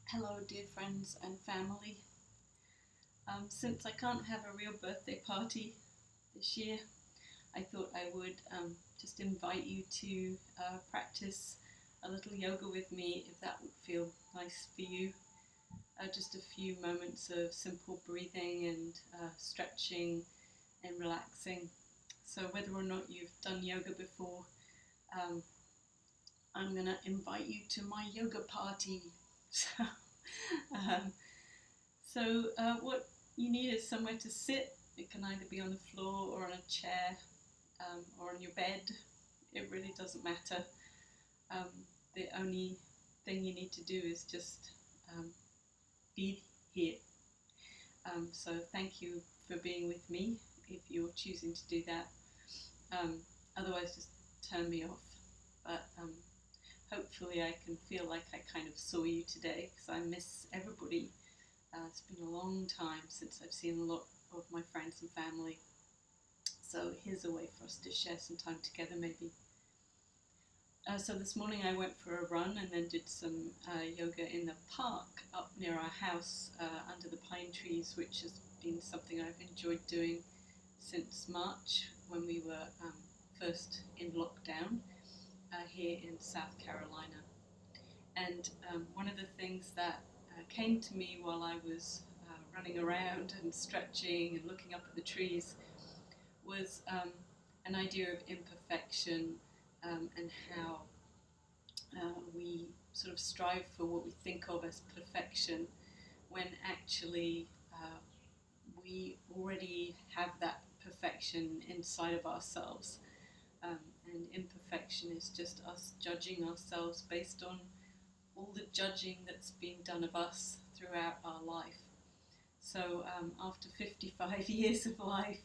Hello, dear friends and family. Since I can't have a real birthday party this year, I thought I would just invite you to practice a little yoga with me if that would feel nice for you. Just a few moments of simple breathing and stretching and relaxing. So, whether or not you've done yoga before, um, I'm going to invite you to my yoga party. So, um, what you need is somewhere to sit. It can either be on the floor or on a chair or on your bed. It really doesn't matter. Um, the only thing you need to do is just be here. So thank you for being with me if you're choosing to do that. Um, Otherwise, just turn me off. But hopefully I can feel like I kind of saw you today because I miss everybody. It's been a long time since I've seen a lot of my friends and family. So here's a way for us to share some time together maybe. So this morning I went for a run and then did some yoga in the park up near our house under the pine trees, which has been something I've enjoyed doing since March when we were first in lockdown here in South Carolina. And one of the things that came to me while I was running around and stretching and looking up at the trees was an idea of imperfection and how we sort of strive for what we think of as perfection when actually we already have that perfection inside of ourselves. And imperfection is just us judging ourselves based on all the judging that's been done of us throughout our life. So after 55 years of life,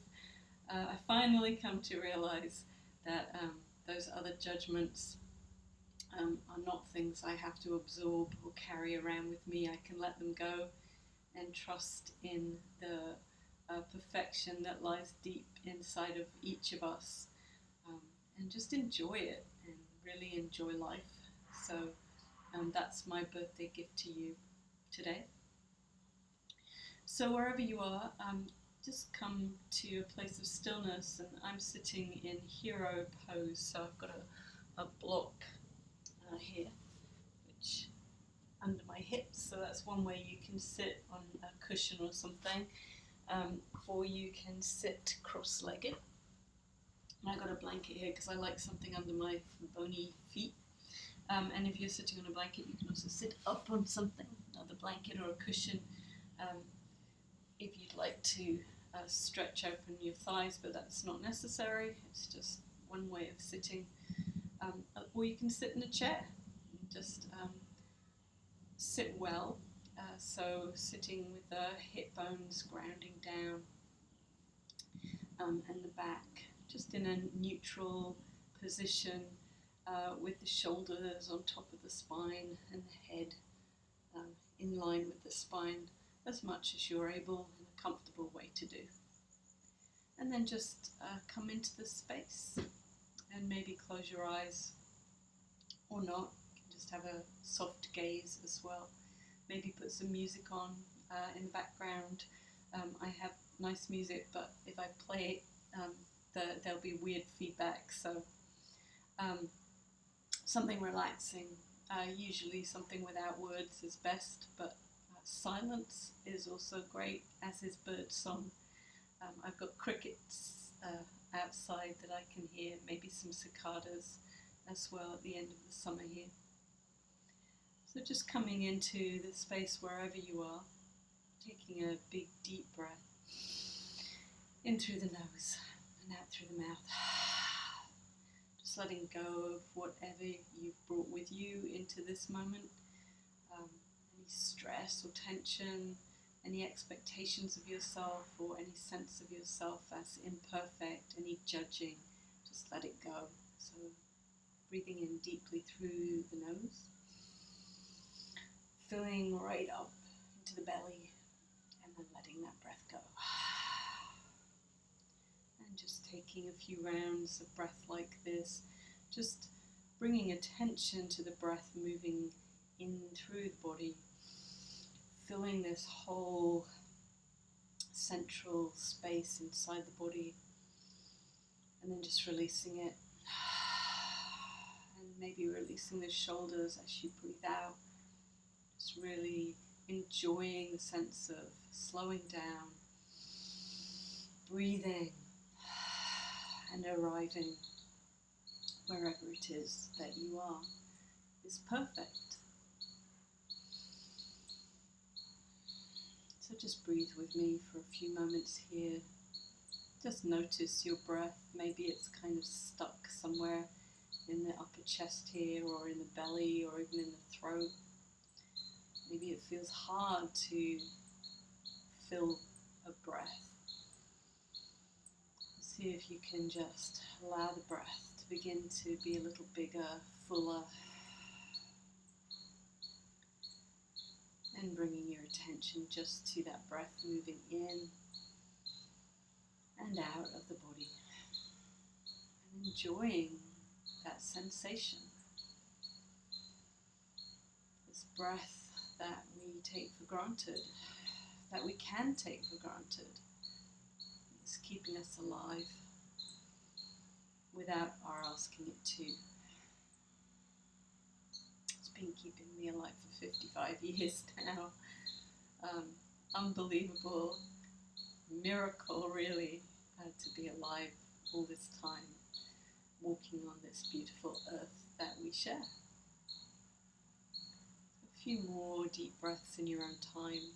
I finally come to realize that those other judgments are not things I have to absorb or carry around with me. I can let them go and trust in the perfection that lies deep inside of each of us, and just enjoy it and really enjoy life. So that's my birthday gift to you today. So wherever you are, just come to a place of stillness, and I'm sitting in hero pose. So I've got a block here, which under my hips. So that's one way you can sit on a cushion or something, or you can sit cross-legged. And I got a blanket here because I like something under my bony feet. And if you're sitting on a blanket, you can also sit up on something, another blanket or a cushion, if you'd like to stretch open your thighs, but that's not necessary. It's just one way of sitting. Or you can sit in a chair. Just sit well. So sitting with the hip bones grounding down and the back, just in a neutral position with the shoulders on top of the spine and the head in line with the spine as much as you're able in a comfortable way to do. And then just come into the space and maybe close your eyes or not. You can just have a soft gaze as well. Maybe put some music on in the background. I have nice music, but if I play it, there'll be weird feedback. So something relaxing, usually something without words is best, but silence is also great, as is bird song. I've got crickets outside that I can hear, maybe some cicadas as well at the end of the summer here. So just coming into the space wherever you are, taking a big deep breath in through the nose and out through the mouth. Just letting go of whatever you've brought with you into this moment. Any stress or tension, any expectations of yourself or any sense of yourself as imperfect, any judging, just let it go. So breathing in deeply through the nose, filling right up into the belly, and then letting that breath go. And just taking a few rounds of breath like this, just bringing attention to the breath moving in through the body filling this whole central space inside the body, and then just releasing it. And maybe releasing the shoulders as you breathe out. Just really enjoying the sense of slowing down, breathing, and arriving wherever it is that you are is perfect. So just breathe with me for a few moments here. Just notice your breath. Maybe it's kind of stuck somewhere in the upper chest here, or in the belly, or even in the throat. Maybe it feels hard to fill a breath. See if you can just allow the breath to begin to be a little bigger, fuller, and bringing your attention just to that breath moving in and out of the body, and enjoying that sensation. This breath that we take for granted, that we can take for granted, is keeping us alive without our asking it to. It's been keeping me alive for 55 years now. Unbelievable miracle, really, to be alive all this time, walking on this beautiful earth that we share. A few more deep breaths in your own time.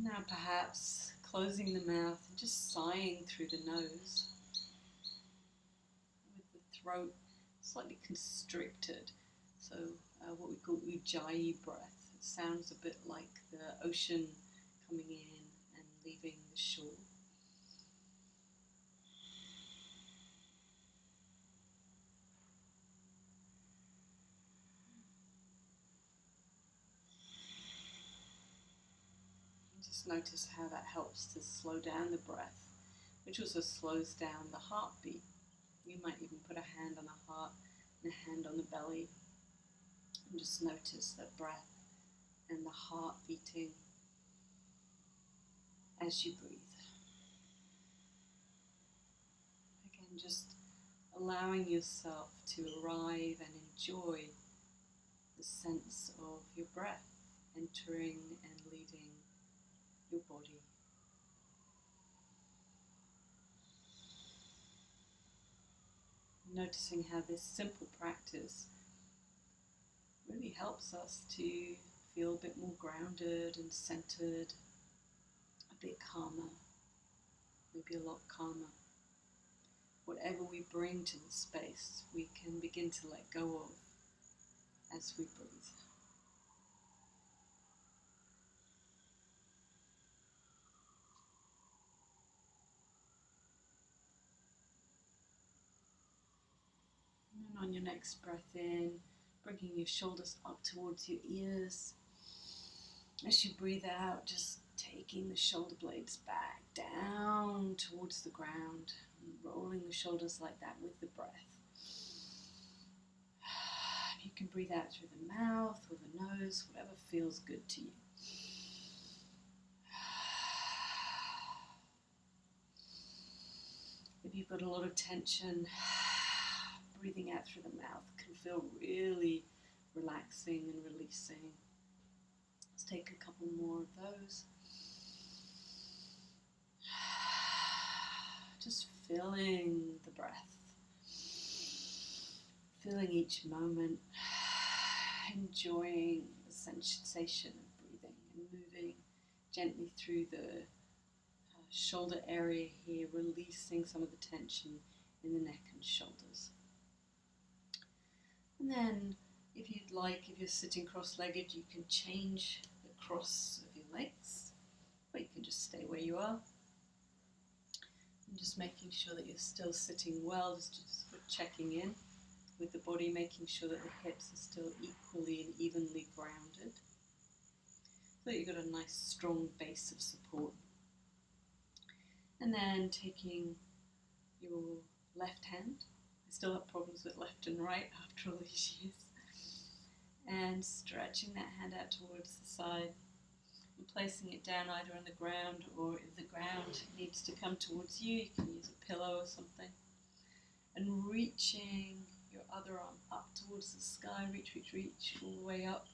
Now perhaps closing the mouth and just sighing through the nose, with the throat slightly constricted. So what we call Ujjayi breath. It sounds a bit like the ocean coming in and leaving the shore. Just notice how that helps to slow down the breath, which also slows down the heartbeat. You might even put a hand on the heart and a hand on the belly, and just notice that breath and the heart beating as you breathe. Again, just allowing yourself to arrive and enjoy the sense of your breath entering and leaving your body. Noticing how this simple practice really helps us to feel a bit more grounded and centered, a bit calmer, maybe a lot calmer. Whatever we bring to the space, we can begin to let go of as we breathe. And on your next breath in, bringing your shoulders up towards your ears. As you breathe out, just taking the shoulder blades back down towards the ground, and rolling the shoulders like that with the breath. You can breathe out through the mouth or the nose, whatever feels good to you. If you've got a lot of tension, breathing out through the mouth can feel really relaxing and releasing. Let's take a couple more of those. Just filling the breath, filling each moment, enjoying the sensation of breathing and moving gently through the shoulder area here, releasing some of the tension in the neck and shoulders. And then, if you'd like, if you're sitting cross-legged, you can change the cross of your legs, or you can just stay where you are. And just making sure that you're still sitting well, just checking in with the body, making sure that the hips are still equally and evenly grounded, so that you've got a nice strong base of support. And then taking your left hand, I still have problems with left and right after all these years, and and stretching that hand out towards the side and placing it down either on the ground, or if the ground needs to come towards you, you can use a pillow or something. And reaching your other arm up towards the sky, reach all the way up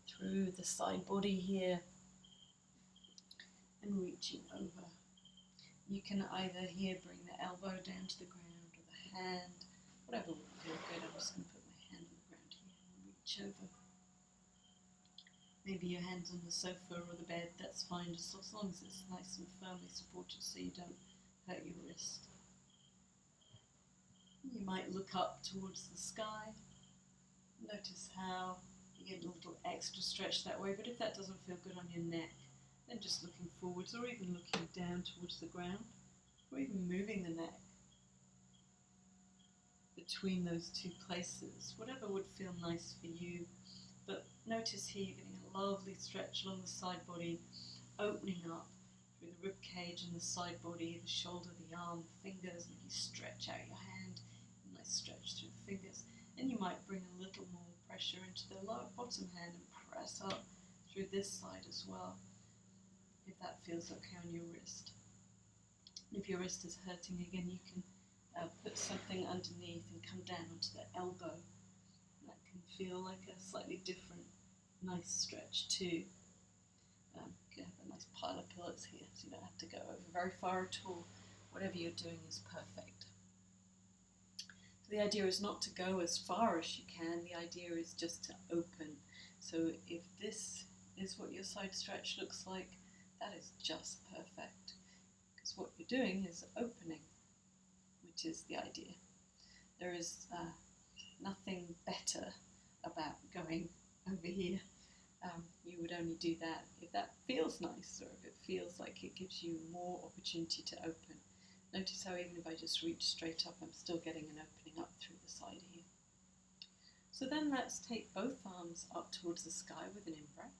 through the side body here and reaching over. You can either here bring the elbow down to the ground or the hand, whatever will feel good. I'm just going to put my hand on the ground here and reach over. Maybe your hand's on the sofa or the bed, that's fine, just as long as it's nice and firmly supported so you don't hurt your wrist. You might look up towards the sky. Notice how you get a little extra stretch that way, but if that doesn't feel good on your neck, then just looking forwards or even looking down towards the ground, or even moving the neck between those two places, whatever would feel nice for you. But notice here you're getting a lovely stretch along the side body, opening up through the rib cage and the side body, the shoulder, the arm, the fingers, and you stretch out your hand, a nice stretch through the fingers. And you might bring a little more pressure into the lower bottom hand and press up through this side as well, if that feels okay on your wrist. If your wrist is hurting again, you can put something underneath and come down onto the elbow. That can feel like a slightly different, nice stretch too. You can have a nice pile of pillows here, so you don't have to go over very far at all. Whatever you're doing is perfect. So the idea is not to go as far as you can, the idea is just to open. So if this is what your side stretch looks like, that is just perfect. Because what you're doing is opening, which is the idea. There is nothing better about going over here. You would only do that if that feels nice, or if it feels like it gives you more opportunity to open. Notice how even if I just reach straight up, I'm still getting an opening up through the side here. So then let's take both arms up towards the sky with an in-breath.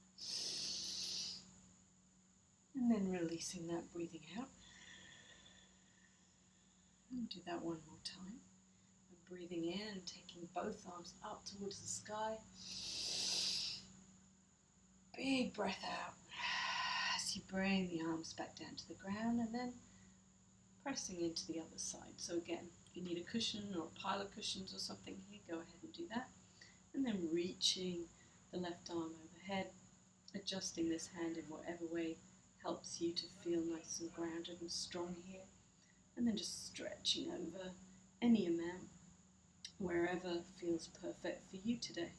And then releasing that, breathing out. And do that one more time. And breathing in and taking both arms up towards the sky. Big breath out as you bring the arms back down to the ground, and then pressing into the other side. So again, if you need a cushion or a pile of cushions or something here, go ahead and do that. And then reaching the left arm overhead, adjusting this hand in whatever way helps you to feel nice and grounded and strong here. And then just stretching over any amount, wherever feels perfect for you today.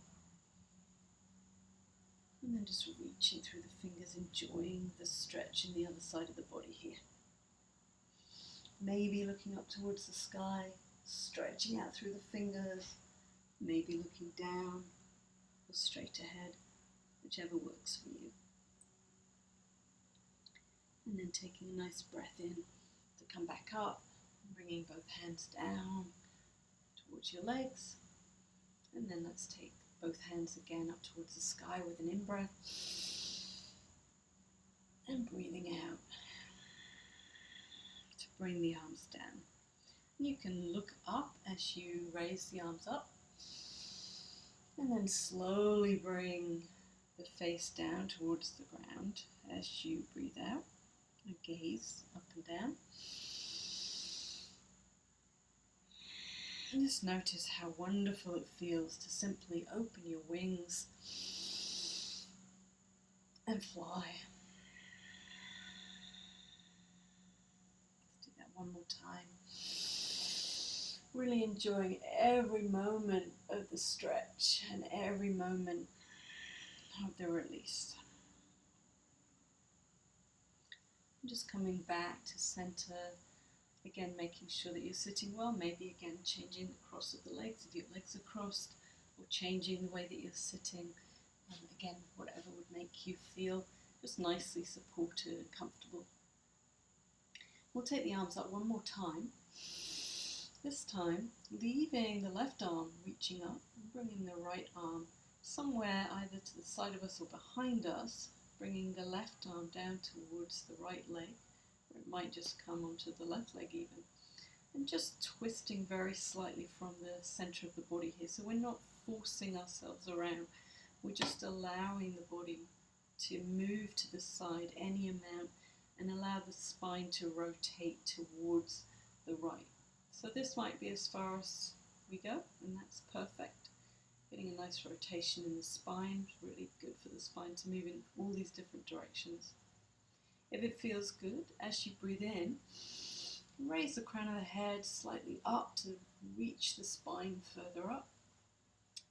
And then just reaching through the fingers, enjoying the stretch in the other side of the body here. Maybe looking up towards the sky, stretching out through the fingers, maybe looking down or straight ahead, whichever works for you. And then taking a nice breath in to come back up, bringing both hands down towards your legs. And then let's take both hands again up towards the sky with an in-breath and breathing out to bring the arms down. You can look up as you raise the arms up, and then slowly bring the face down towards the ground as you breathe out and gaze up and down. And just notice how wonderful it feels to simply open your wings and fly. Let's do that one more time. Really enjoying every moment of the stretch and every moment of the release. And just coming back to center. Again, making sure that you're sitting well, maybe again changing the cross of the legs if your legs are crossed, or changing the way that you're sitting. Again, whatever would make you feel just nicely supported and comfortable. We'll take the arms up one more time. This time, leaving the left arm reaching up and bringing the right arm somewhere either to the side of us or behind us, bringing the left arm down towards the right leg. It might just come onto the left leg even, and just twisting very slightly from the center of the body here, so we're not forcing ourselves around, we're just allowing the body to move to the side any amount and allow the spine to rotate towards the right. So this might be as far as we go, and that's perfect. Getting a nice rotation in the spine, really good for the spine to move in all these different directions. If it feels good, as you breathe in, raise the crown of the head slightly up to reach the spine further up.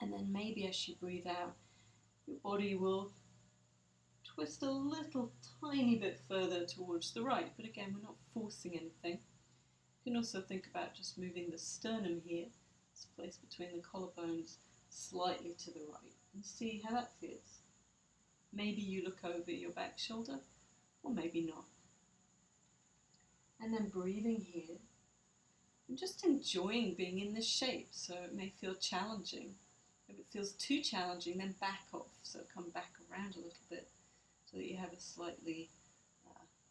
And then maybe as you breathe out, your body will twist a little tiny bit further towards the right. But again, we're not forcing anything. You can also think about just moving the sternum here, this place between the collarbones, slightly to the right, and see how that feels. Maybe you look over your back shoulder, or maybe not. And then breathing here, and just enjoying being in this shape. So it may feel challenging. If it feels too challenging, then back off. So come back around a little bit so that you have a slightly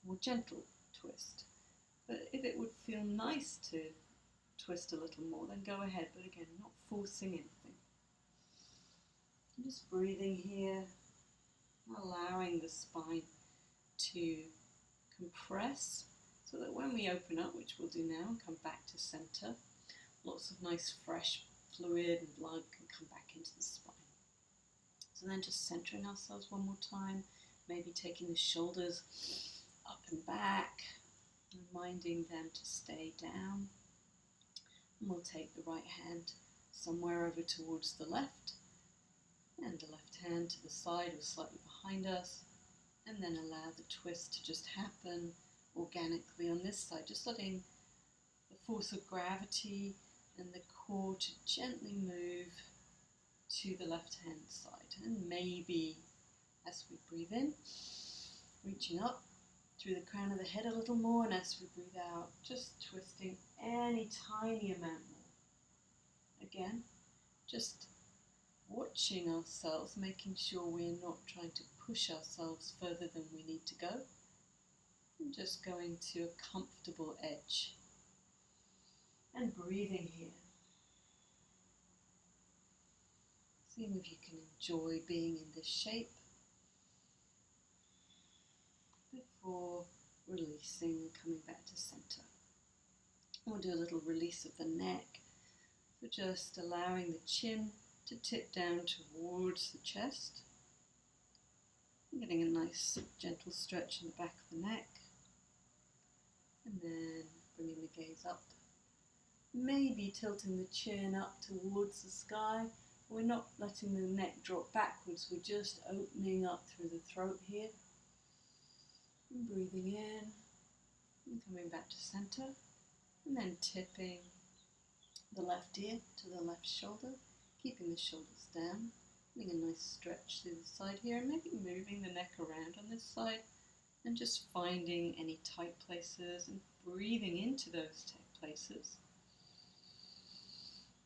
more gentle twist. But if it would feel nice to twist a little more, then go ahead. But again, not forcing anything. And just breathing here, allowing the spine to compress so that when we open up, which we'll do now, and come back to center, lots of nice fresh fluid and blood can come back into the spine. So then just centering ourselves one more time, maybe taking the shoulders up and back, reminding them to stay down. And we'll take the right hand somewhere over towards the left, and the left hand to the side or slightly behind us, and then allow the twist to just happen organically on this side, just letting the force of gravity and the core to gently move to the left hand side. And maybe as we breathe in, reaching up through the crown of the head a little more, and as we breathe out, just twisting any tiny amount more. Again, just watching ourselves, making sure we're not trying to push ourselves further than we need to go, and just going to a comfortable edge. And breathing here. Seeing if you can enjoy being in this shape before releasing and coming back to center. We'll do a little release of the neck. So just allowing the chin to tip down towards the chest. And getting a nice gentle stretch in the back of the neck. And then bringing the gaze up. Maybe tilting the chin up towards the sky. We're not letting the neck drop backwards, we're just opening up through the throat here. And breathing in, and coming back to center, and then tipping the left ear to the left shoulder, keeping the shoulders down, getting a nice stretch through the side here, and maybe moving the neck around on this side, and just finding any tight places and breathing into those tight places.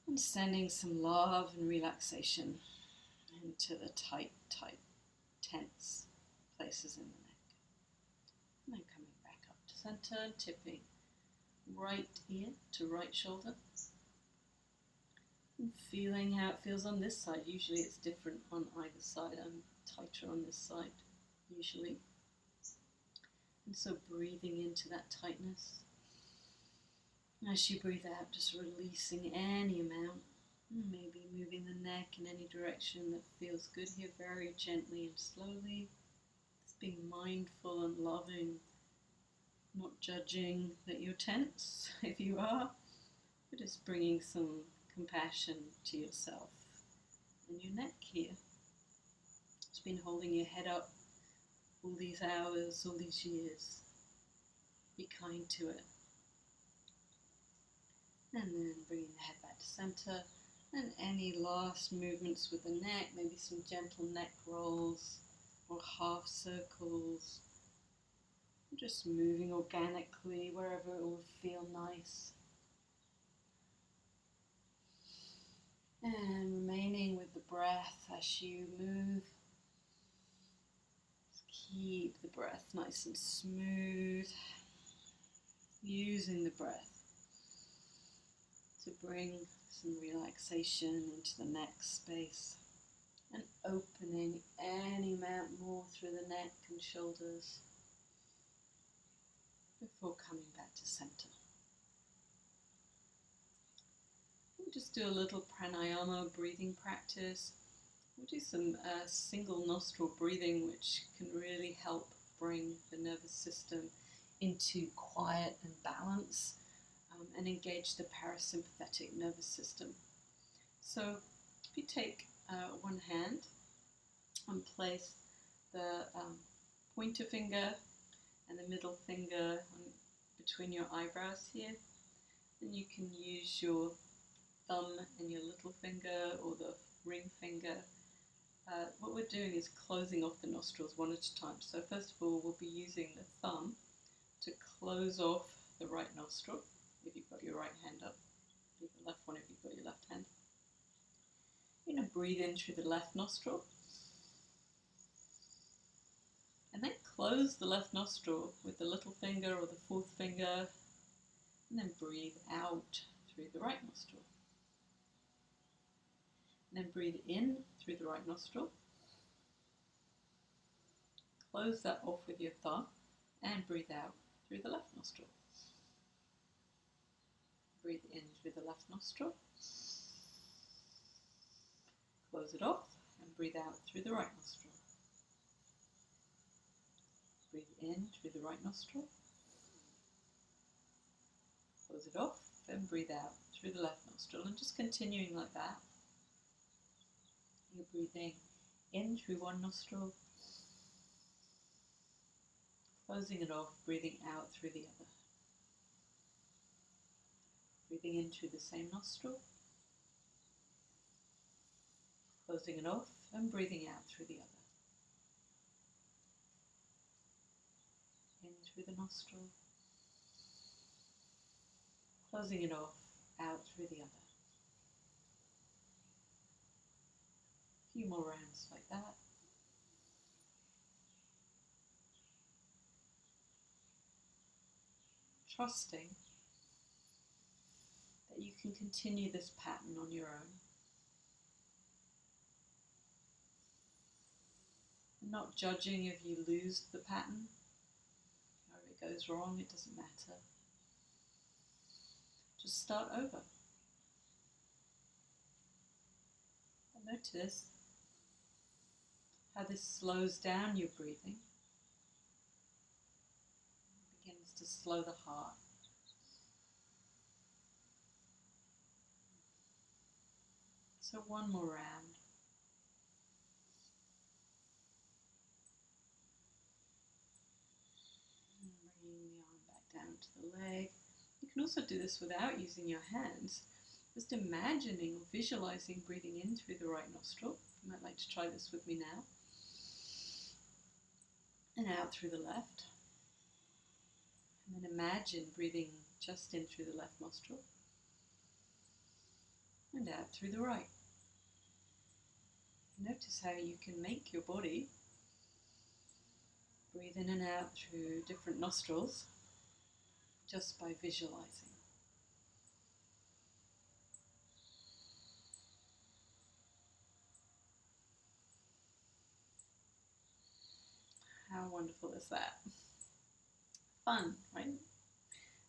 And sending some love and relaxation into the tight, tense places in the neck. And then coming back up to center and tipping right ear to right shoulder. And feeling how it feels on this side. Usually it's different on either side. I'm tighter on this side, usually. And so breathing into that tightness. As you breathe out, just releasing any amount, maybe moving the neck in any direction that feels good here, very gently and slowly. Just being mindful and loving, not judging that you're tense if you are, but just bringing some compassion to yourself and your neck here. It's been holding your head up all these hours, all these years. Be kind to it. And then bringing the head back to center, and any last movements with the neck, maybe some gentle neck rolls or half circles, just moving organically wherever it will feel nice. And remaining with the breath as you move. Just keep the breath nice and smooth, using the breath to bring some relaxation into the neck space and opening any amount more through the neck and shoulders before coming back to center. We'll just do a little pranayama breathing practice. We'll do some single nostril breathing, which can really help bring the nervous system into quiet and balance, and engage the parasympathetic nervous system. So if you take one hand and place the pointer finger and the middle finger between your eyebrows here, then you can use your thumb and your little finger or the ring finger. What we're doing is closing off the nostrils one at a time. So first of all, we'll be using the thumb to close off the right nostril, if you've got your right hand up. Do the left one if you've got your left hand. You're going to breathe in through the left nostril. And then close the left nostril with the little finger or the fourth finger. And then breathe out through the right nostril. And then breathe in through the right nostril. Close that off with your thumb and breathe out through the left nostril. Breathe in through the left nostril. Close it off and breathe out through the right nostril. Breathe in through the right nostril. Close it off and breathe out through the left nostril, and just continuing like that. You're breathing in through one nostril, closing it off, breathing out through the other. Breathing in through the same nostril, closing it off and breathing out through the other. In through the nostril, closing it off, out through the other. A few more rounds like that. Trusting that you can continue this pattern on your own. Not judging if you lose the pattern, or if it goes wrong, it doesn't matter. Just start over. And notice how this slows down your breathing, begins to slow the heart. So one more round. And bringing the arm back down to the leg. You can also do this without using your hands. Just imagining or visualizing breathing in through the right nostril. You might like to try this with me now. And out through the left. And then imagine breathing just in through the left nostril. And out through the right. Notice how you can make your body breathe in and out through different nostrils just by visualizing. How wonderful is that? Fun, right?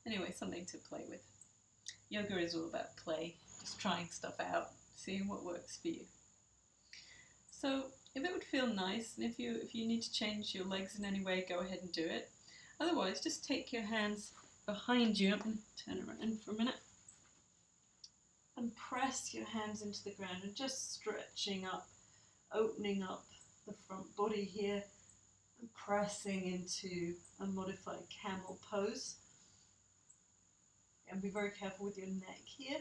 Anyway, something to play with. Yoga is all about play, just trying stuff out, seeing what works for you. So if it would feel nice, and if you need to change your legs in any way, go ahead and do it. Otherwise, just take your hands behind you. I'm going to turn around for a minute. And press your hands into the ground and just stretching up, opening up the front body here. And pressing into a modified camel pose. And be very careful with your neck here.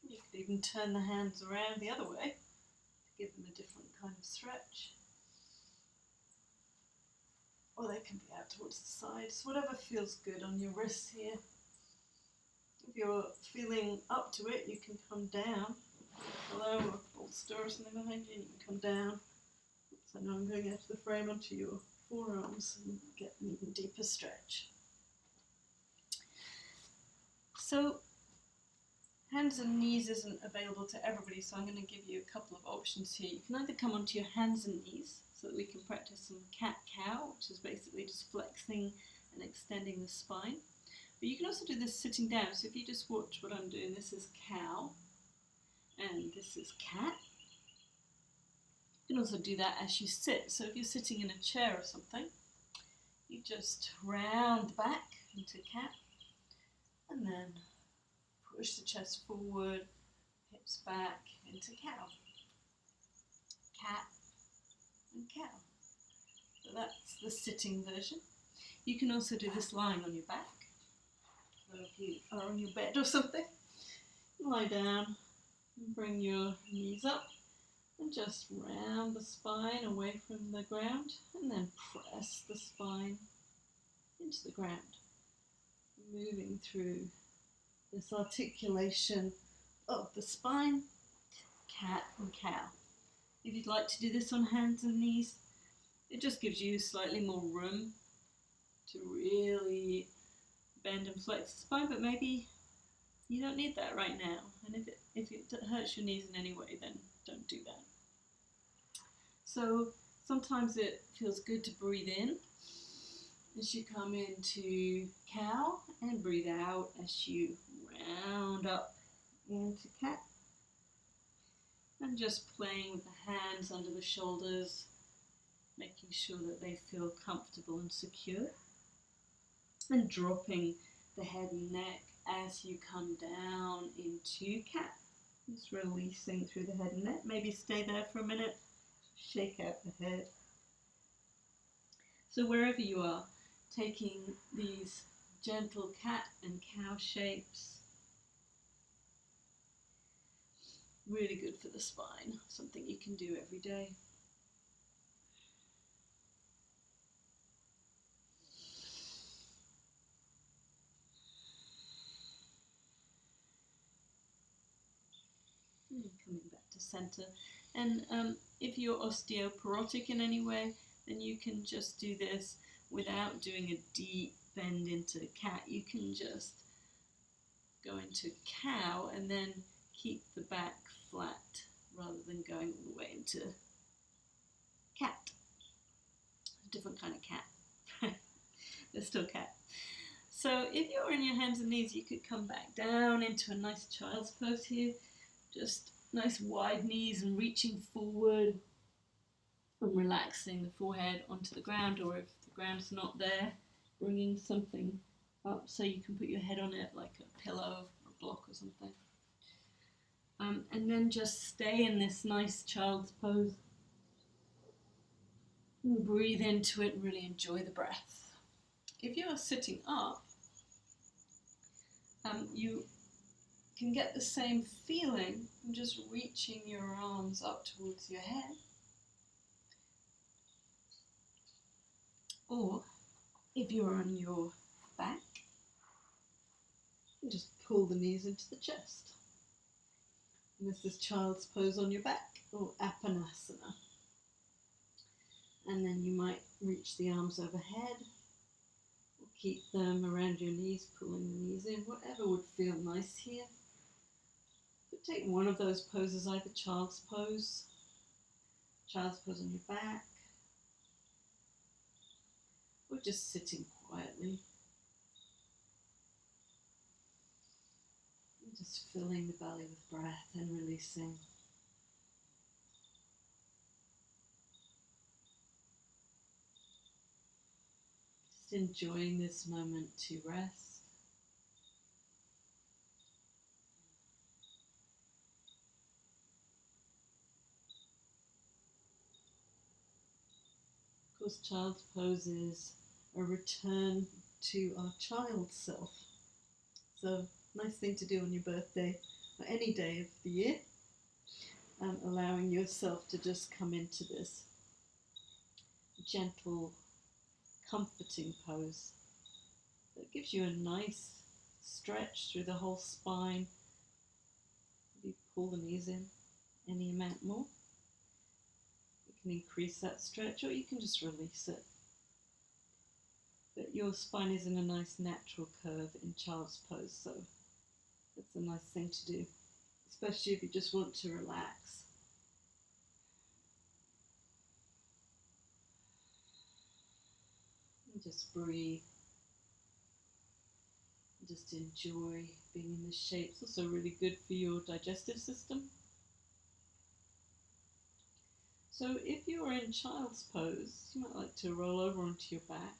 You could even turn the hands around the other way to give them a different kind of stretch. Or they can be out towards the sides, whatever feels good on your wrists here. If you're feeling up to it, you can come down. Hello, a bolster or something behind you, and you can come down. So now I'm going out of the frame onto your forearms and get an even deeper stretch. So Hands and knees isn't available to everybody, so I'm going to give you a couple of options here. You can either come onto your hands and knees so that we can practice some cat-cow, which is basically just flexing and extending the spine. But you can also do this sitting down. So if you just watch what I'm doing, this is cow and this is cat. You can also do that as you sit. So if you're sitting in a chair or something, you just round back into cat and then push the chest forward, hips back into cow. Cat and cow. So that's the sitting version. You can also do this lying on your back. So if you are on your bed or something, lie down and bring your knees up and just round the spine away from the ground and then press the spine into the ground, moving through this articulation of the spine, cat and cow. If you'd like to do this on hands and knees, it just gives you slightly more room to really bend and flex the spine, but maybe you don't need that right now. And if it hurts your knees in any way, then don't do that. So sometimes it feels good to breathe in as you come into cow and breathe out as you round up into cat. And just playing with the hands under the shoulders, making sure that they feel comfortable and secure. And dropping the head and neck as you come down into cat. Just releasing through the head and neck. Maybe stay there for a minute. Shake out the head. So wherever you are, taking these gentle cat and cow shapes. Really good for the spine. Something you can do every day. Coming back to center. And if you're osteoporotic in any way, then you can just do this without doing a deep bend into cat. You can just go into cow and then keep the back flat rather than going all the way into cat. A different kind of cat. They're still cat. So if you're on your hands and knees, you could come back down into a nice child's pose here. Just nice wide knees and reaching forward and relaxing the forehead onto the ground, or if the ground's not there, bringing something up so you can put your head on it like a pillow or a block or something. And then just stay in this nice child's pose. And breathe into it and really enjoy the breath. If you are sitting up, you can get the same feeling from just reaching your arms up towards your head. Or if you're on your back, you just pull the knees into the chest. And there's this child's pose on your back, or Apanasana. And then you might reach the arms overhead, or keep them around your knees, pulling the knees in, whatever would feel nice here. But take one of those poses, either child's pose on your back, or just sitting quietly. And just filling the belly with breath and releasing. Just enjoying this moment to rest. Of course, child's pose is a return to our child self. So, nice thing to do on your birthday or any day of the year. Allowing yourself to just come into this gentle, comforting pose that gives you a nice stretch through the whole spine. Maybe pull the knees in any amount more. You can increase that stretch, or you can just release it. But your spine is in a nice natural curve in child's pose, so It's a nice thing to do, especially if you just want to relax. And just breathe. Just enjoy being in this shape. It's also really good for your digestive system. So if you're in child's pose, you might like to roll over onto your back.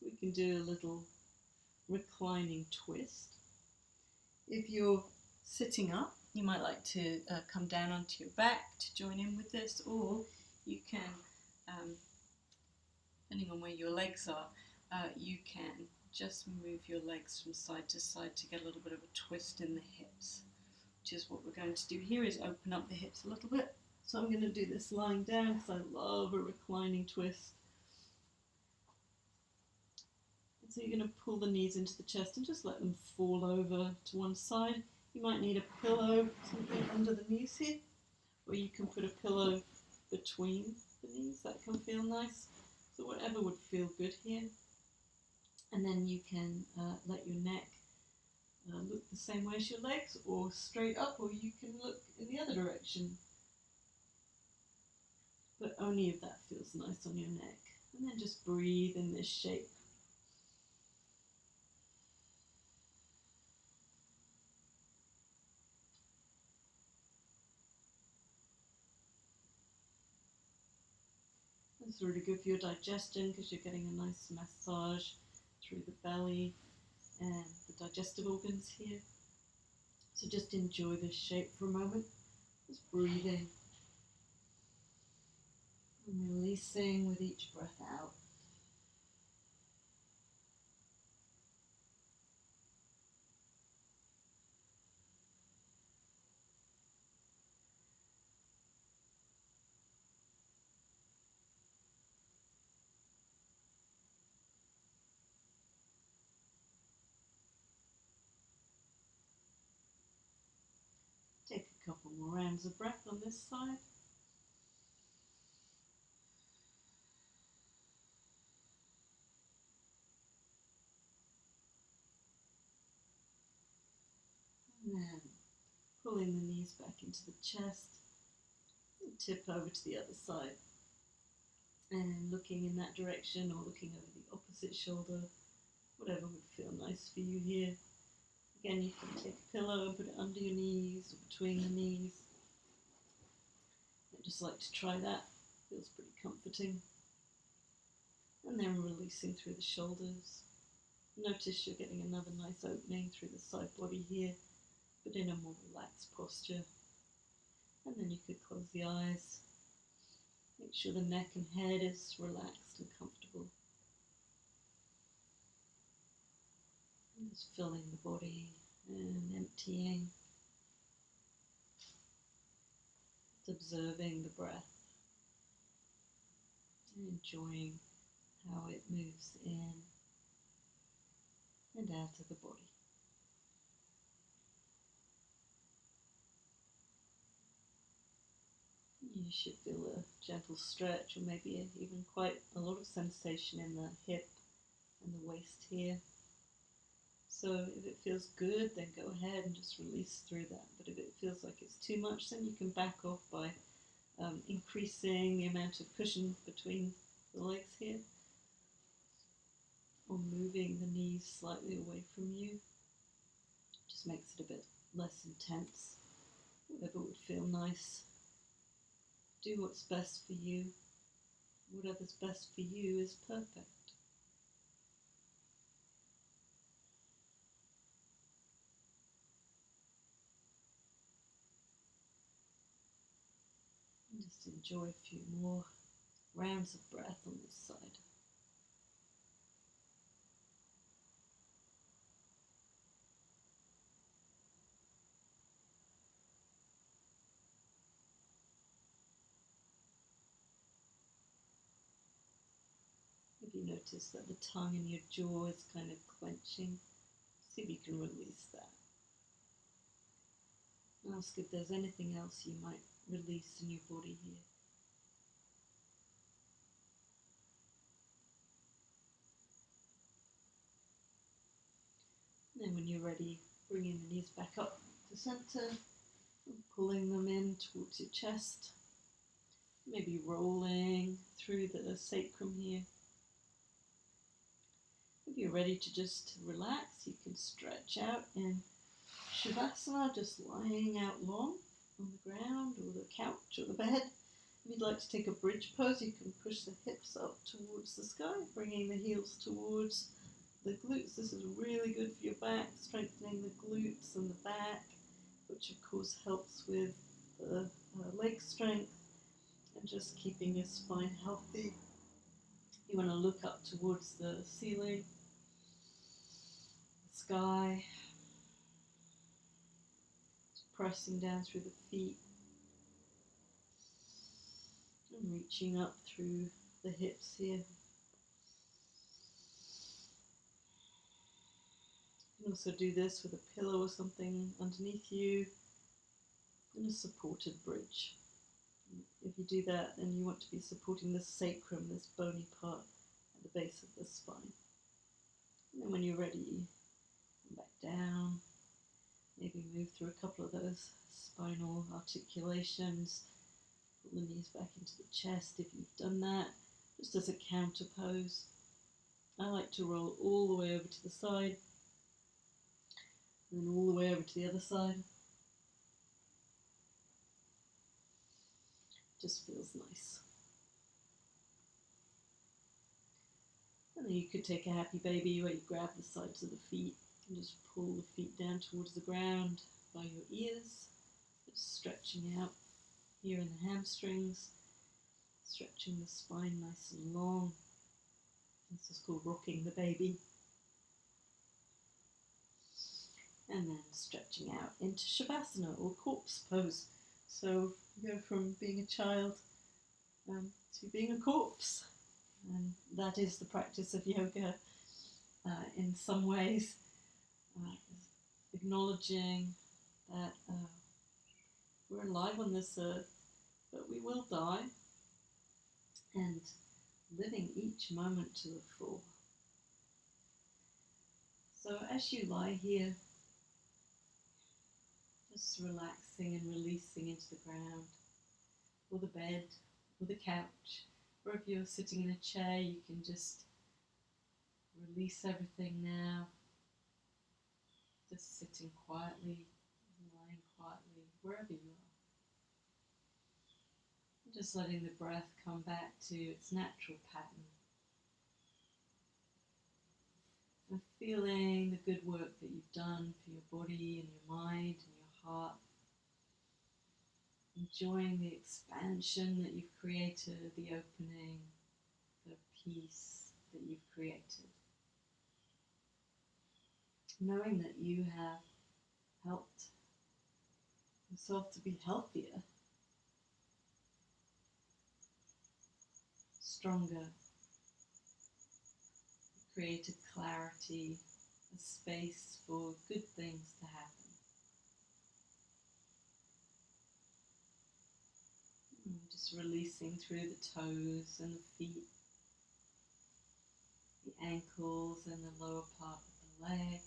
We can do a little reclining twist. If you're sitting up, you might like to come down onto your back to join in with this, or you can, depending on where your legs are, you can just move your legs from side to side to get a little bit of a twist in the hips, which is what we're going to do here, is open up the hips a little bit. So I'm going to do this lying down because I love a reclining twist. So you're going to pull the knees into the chest and just let them fall over to one side. You might need a pillow, something under the knees here, or you can put a pillow between the knees. That can feel nice. So whatever would feel good here. And then you can let your neck look the same way as your legs, or straight up, or you can look in the other direction. But only if that feels nice on your neck. And then just breathe in this shape. It's really good for your digestion because you're getting a nice massage through the belly and the digestive organs here. So just enjoy this shape for a moment. Just breathing and releasing with each breath out. Take a couple more rounds of breath on this side. And then pulling the knees back into the chest. And tip over to the other side. And looking in that direction or looking over the opposite shoulder. Whatever would feel nice for you here. Again, you can take a pillow and put it under your knees or between the knees. I just like to try that. Feels pretty comforting. And then releasing through the shoulders. Notice you're getting another nice opening through the side body here, but in a more relaxed posture. And then you could close the eyes. Make sure the neck and head is relaxed and comfortable. And just filling the body and emptying. Just observing the breath and enjoying how it moves in and out of the body. You should feel a gentle stretch, or maybe even quite a lot of sensation in the hip and the waist here. So if it feels good, then go ahead and just release through that. But if it feels like it's too much, then you can back off by increasing the amount of cushion between the legs here, or moving the knees slightly away from you. Just makes it a bit less intense. Whatever would feel nice. Do what's best for you. Whatever's best for you is perfect. And just enjoy a few more rounds of breath on this side. If you notice that the tongue in your jaw is kind of clenching, see if you can release that. Ask if there's anything else you might release in your body here. And then when you're ready, Bringing the knees back up to centre and pulling them in towards your chest. Maybe rolling through the sacrum here. If you're ready to just relax, you can stretch out in Shavasana, just lying out long on the ground or the couch or the bed. If you'd like to take a bridge pose, you can push the hips up towards the sky, bringing the heels towards the glutes. This is really good for your back, strengthening the glutes and the back, which of course helps with the leg strength and just keeping your spine healthy. You want to look up towards the ceiling, the sky, pressing down through the feet and reaching up through the hips here. You can also do this with a pillow or something underneath you in a supported bridge. If you do that, then you want to be supporting the sacrum, this bony part at the base of the spine. And then when you're ready, come back down. Maybe move through a couple of those spinal articulations. Pull the knees back into the chest if you've done that, just as a counter pose. I like to roll all the way over to the side, and then all the way over to the other side. Just feels nice. And then you could take a happy baby where you grab the sides of the feet and just pull the feet down towards the ground by your ears, just stretching out here in the hamstrings, stretching the spine nice and long. This is called rocking the baby. And then stretching out into Shavasana or corpse pose. So you go from being a child to being a corpse. And that is the practice of yoga in some ways, acknowledging that we're alive on this earth, but we will die, and living each moment to the full. So as you lie here, just relaxing and releasing into the ground, or the bed, or the couch, or if you're sitting in a chair, you can just release everything now. Just sitting quietly, lying quietly, wherever you are. Just letting the breath come back to its natural pattern. And feeling the good work that you've done for your body and your mind and your heart. Enjoying the expansion that you've created, the opening, the peace that you've created. Knowing that you have helped yourself to be healthier, stronger, created clarity, a space for good things to happen. And just releasing through the toes and the feet, the ankles and the lower part of the leg,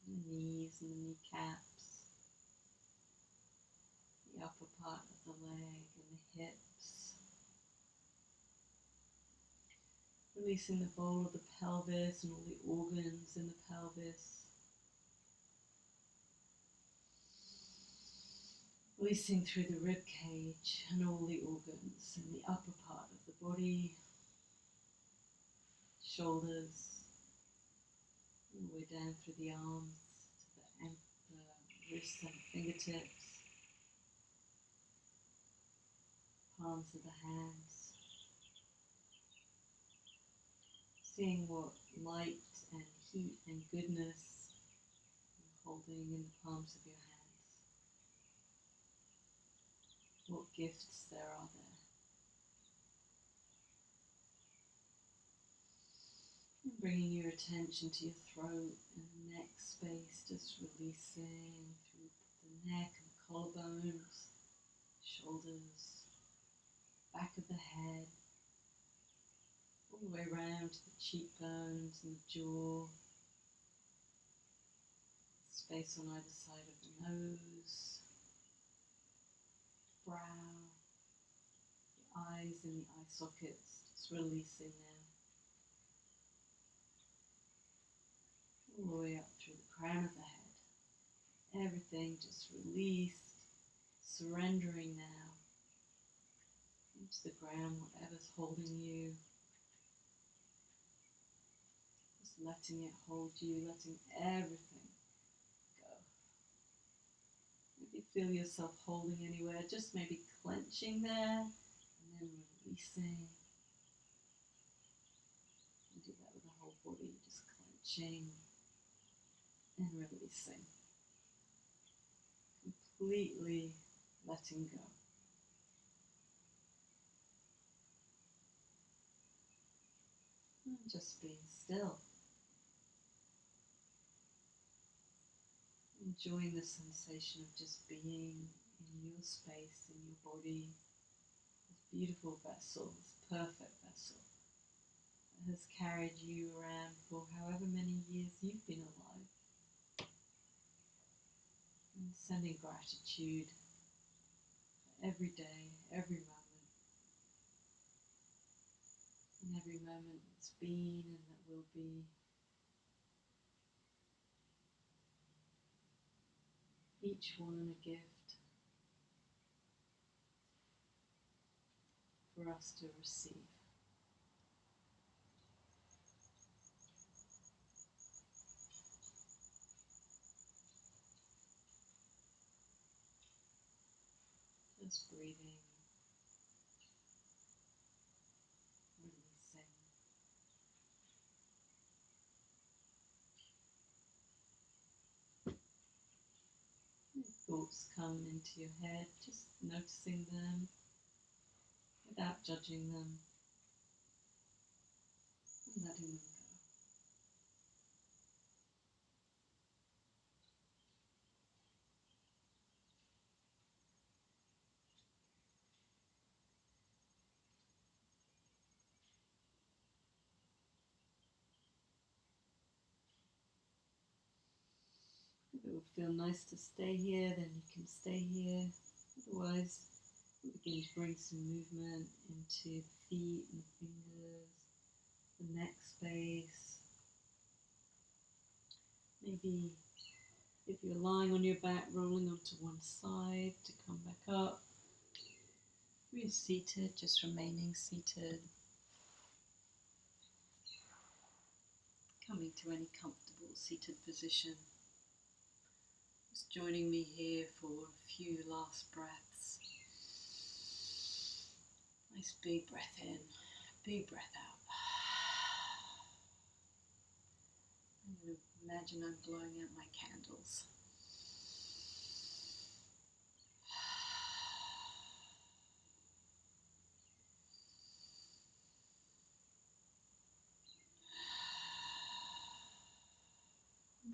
the knees and the kneecaps, the upper part of the leg and the hips. Releasing the bowl of the pelvis and all the organs in the pelvis. Releasing through the rib cage and all the organs in the upper part of the body. Shoulders, all the way down through the arms to the wrists and fingertips. Palms of the hands. Seeing what light and heat and goodness you're holding in the palms of your hands. What gifts there are there. And bringing your attention to your throat and neck space, just releasing through the neck and the collarbones, shoulders, back of the head, all the way around to the cheekbones and the jaw. space on either side of the nose, brow, your eyes in the eye sockets, just releasing now. All the way up through the crown of the head. Everything just released, surrendering now into the ground, whatever's holding you. Just letting it hold you, letting everything go. Maybe feel yourself holding anywhere, just maybe clenching there and then releasing. You do that with the whole body, just clenching and releasing. Completely letting go. And just being still. Enjoying the sensation of just being in your space, in your body. This beautiful vessel, this perfect vessel that has carried you around for however many years you've been alive. And sending gratitude for every day, every moment. And every moment that's been and that will be. Each one a gift for us to receive. Just breathing, releasing. Thoughts come into your head, just noticing them without judging them and letting them go. If it would feel nice to stay here, then you can stay here. Otherwise, we'll begin to bring some movement into the feet and the fingers, the neck space. Maybe if you're lying on your back, rolling onto one side to come back up. If you're seated, just remaining seated. Coming to any comfortable seated position. Just joining me here for a few last breaths. Nice big breath in, big breath out. I'm going to imagine I'm blowing out my candles.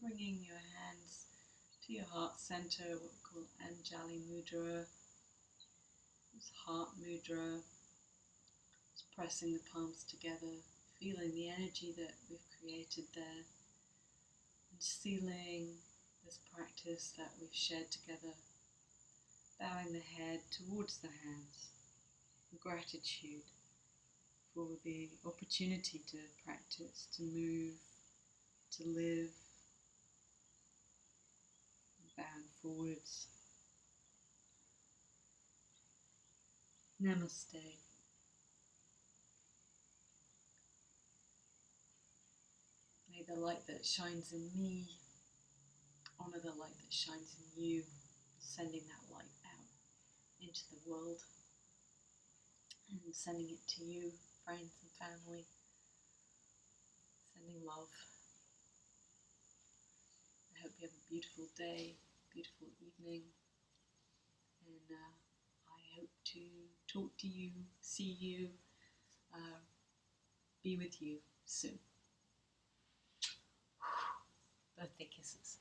Bringing your hands to your heart center, what we call Anjali Mudra. This heart mudra. Just pressing the palms together, feeling the energy that we've created there, and sealing this practice that we've shared together. Bowing the head towards the hands, gratitude for the opportunity to practice, to move, to live, bowing forwards. Namaste. May the light that shines in me honor the light that shines in you, sending that light out into the world and sending it to you, friends and family, sending love. I hope you have a beautiful day, beautiful evening, and I hope to talk to you, see you, be with you soon. Birthday kisses.